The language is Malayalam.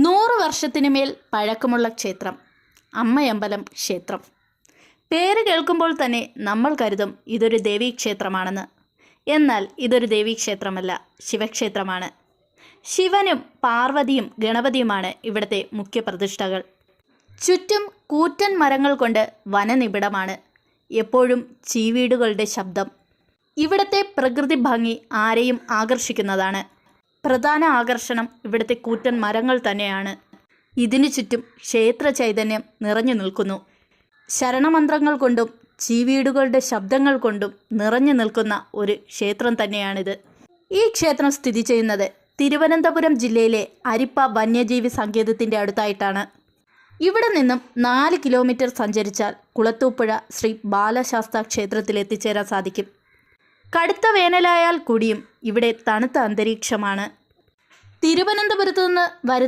100 വർഷത്തിനുമേൽ പഴക്കമുള്ള ക്ഷേത്രം അമ്മയമ്പലം ക്ഷേത്രം. പേര് കേൾക്കുമ്പോൾ തന്നെ നമ്മൾ കരുതും ഇതൊരു ദേവീക്ഷേത്രമാണെന്ന്. എന്നാൽ ഇതൊരു ദേവീക്ഷേത്രമല്ല, ശിവക്ഷേത്രമാണ്. ശിവനും പാർവതിയും ഗണപതിയുമാണ് ഇവിടുത്തെ മുഖ്യ പ്രതിഷ്ഠകൾ. ചുറ്റും കൂറ്റൻ മരങ്ങൾ കൊണ്ട് വനനിബിഡമാണ്. എപ്പോഴും ചീവീടുകളുടെ ശബ്ദം. ഇവിടുത്തെ പ്രകൃതി ഭംഗി ആരെയും ആകർഷിക്കുന്നതാണ്. പ്രധാന ആകർഷണം ഇവിടുത്തെ കൂറ്റൻ മരങ്ങൾ തന്നെയാണ്. ഇതിനു ചുറ്റും ക്ഷേത്ര ചൈതന്യം നിറഞ്ഞു നിൽക്കുന്നു. ശരണമന്ത്രങ്ങൾ കൊണ്ടും ചീവീടുകളുടെ ശബ്ദങ്ങൾ കൊണ്ടും നിറഞ്ഞു നിൽക്കുന്ന ഒരു ക്ഷേത്രം തന്നെയാണിത്. ഈ ക്ഷേത്രം സ്ഥിതി ചെയ്യുന്നത് തിരുവനന്തപുരം ജില്ലയിലെ അരിപ്പ വന്യജീവി സങ്കേതത്തിൻ്റെ അടുത്തായിട്ടാണ്. ഇവിടെ നിന്നും 4 കിലോമീറ്റർ സഞ്ചരിച്ചാൽ കുളത്തൂപ്പുഴ ശ്രീ ബാലശാസ്ത ക്ഷേത്രത്തിൽ എത്തിച്ചേരാൻ സാധിക്കും. കടുത്ത വേനലായാൽ കൂടിയും ഇവിടെ തണുത്ത അന്തരീക്ഷമാണ്. തിരുവനന്തപുരത്തു നിന്ന് വരുന്ന